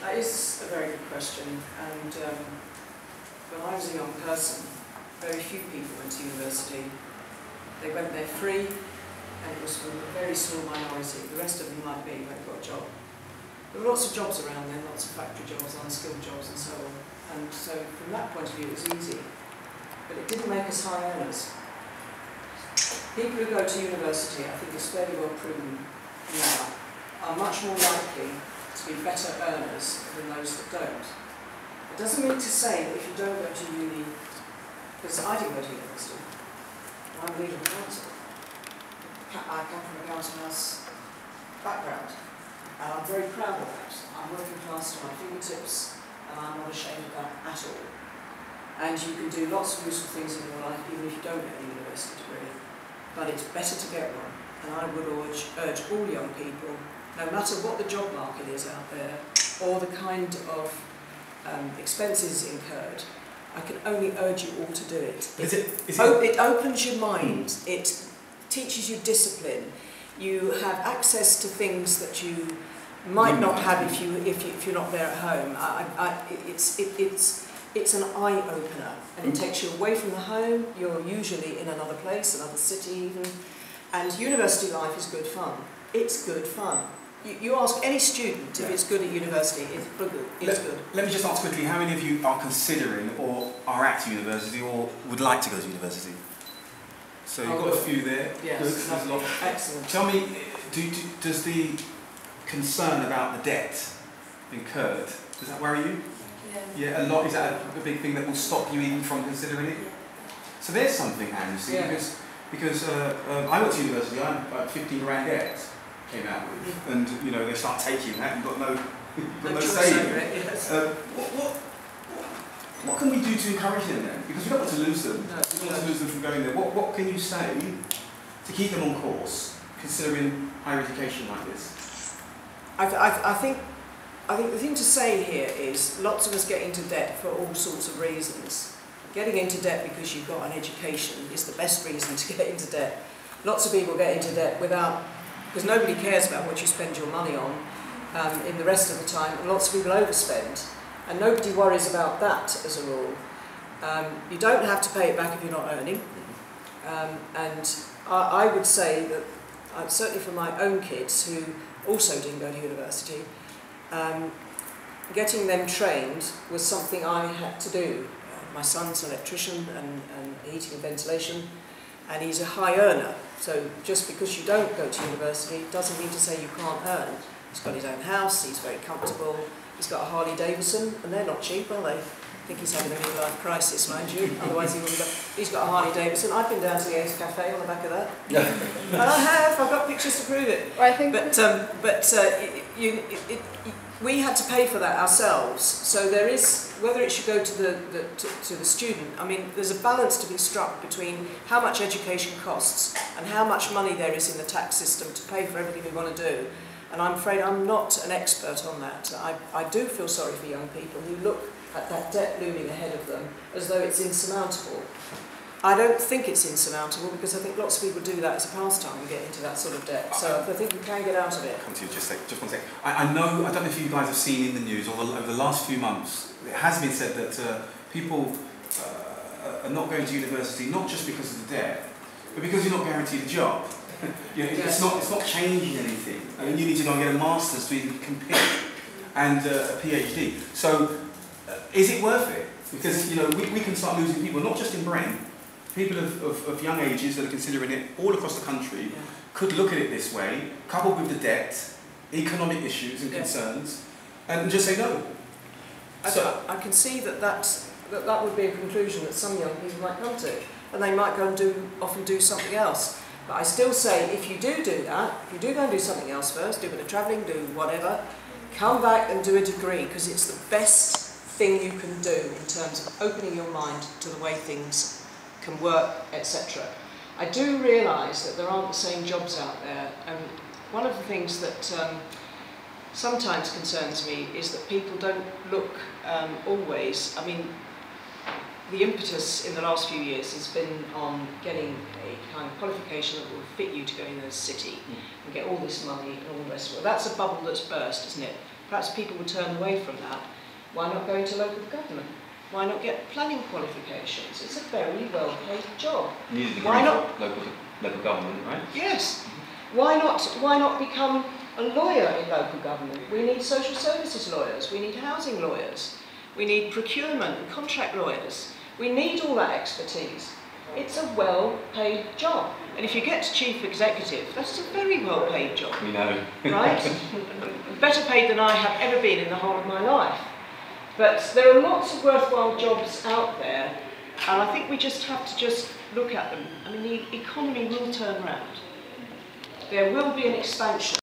That is a very good question, and when I was a young person, very few people went to university. They went there free, and it was from a very small minority. The rest of them, like me, went and got a job. There were lots of jobs around then, lots of factory jobs, unskilled jobs and so on. And so from that point of view it was easy. But it didn't make us high earners. People who go to university, I think it's fairly well proven now, are much more likely to be better earners than those that don't. It doesn't mean to say that if you don't go to uni, because I didn't go to university, I'm a leader of council. I come from a council house background. And I'm very proud of that. I'm working class to my fingertips, and I'm not ashamed of that at all. And you can do lots of useful things in your life, even if you don't get a university degree. But it's better to get one. And I would urge all young people, no matter what the job market is out there, or the kind of expenses incurred, I can only urge you all to do it. It opens your mind. It teaches you discipline. You have access to things that you might not have if you're not there at home. It's an eye opener, and it takes you away from the home. You're usually in another place, another city even, and university life is good fun. It's good fun. You ask any student if it's good at university, it's good. Let me just ask quickly, how many of you are considering or are at university or would like to go to university? So you've got a few there. Yes, good. Excellent. Tell me, does the concern about the debt incurred, does that worry you? Yeah, a lot. Is that a big thing that will stop you even from considering it? So there's something, Anne, you see, because I went to university, I had about 15 grand debt came out with, and you know they start taking that, you've got no say in it. Yes. What can we do to encourage them then? Because we don't want to lose them. No, we don't want to lose them from going there. What can you say to keep them on course, considering higher education like this? I think the thing to say here is lots of us get into debt for all sorts of reasons. Getting into debt because you've got an education is the best reason to get into debt. Lots of people get into debt because nobody cares about what you spend your money on in the rest of the time, and lots of people overspend. And nobody worries about that as a rule. You don't have to pay it back if you're not earning. And I would say that, certainly for my own kids who also didn't go to university, getting them trained was something I had to do. My son's an electrician and heating and ventilation, and he's a high earner. So just because you don't go to university doesn't mean to say you can't earn. He's got his own house, he's very comfortable. He's got a Harley Davidson, and they're not cheap, are they? I think he's having a midlife crisis, mind you, otherwise he wouldn't go. He's got a Harley Davidson. I've been down to the Ace Cafe on the back of that. And I've got pictures to prove it. Well, I think we had to pay for that ourselves. So there is, whether it should go to the student, I mean, there's a balance to be struck between how much education costs and how much money there is in the tax system to pay for everything we want to do. And I'm afraid I'm not an expert on that. I do feel sorry for young people who look at that debt looming ahead of them as though it's insurmountable. I don't think it's insurmountable because I think lots of people do that as a pastime and get into that sort of debt. So I think we can get out of it. Come to you just one sec. I know, I don't know if you guys have seen in the news or over the last few months, it has been said that people are not going to university not just because of the debt, but because you're not guaranteed a job. You know, it's not changing anything. I mean, you need to go and get a master's to even compete, and a PhD. So, is it worth it? Because you know we can start losing people, not just in Brent. People of young ages that are considering it all across the country could look at it this way, coupled with the debt, economic issues and concerns, and just say no. So I can see that would be a conclusion that some young people might come to, and they might go and often do something else. But I still say, if you do that, if you do go and do something else first, do a bit of travelling, do whatever, come back and do a degree, because it's the best thing you can do in terms of opening your mind to the way things can work, etc. I do realise that there aren't the same jobs out there, and one of the things that sometimes concerns me is that people don't look always, I mean, the impetus in the last few years has been on getting a kind of qualification that will fit you to go in a city and get all this money and all the rest of it. That's a bubble that's burst, isn't it? perhaps people would turn away from that. Why not go into local government? Why not get planning qualifications? It's a very well-paid job. Why not local government, right? Yes. Why not become a lawyer in local government? We need social services lawyers. We need housing lawyers. We need procurement and contract lawyers. We need all that expertise. It's a well-paid job. And if you get to chief executive, that's a very well-paid job. We know. Right? Better paid than I have ever been in the whole of my life. But there are lots of worthwhile jobs out there, and I think we just have to just look at them. I mean, the economy will turn round. There will be an expansion.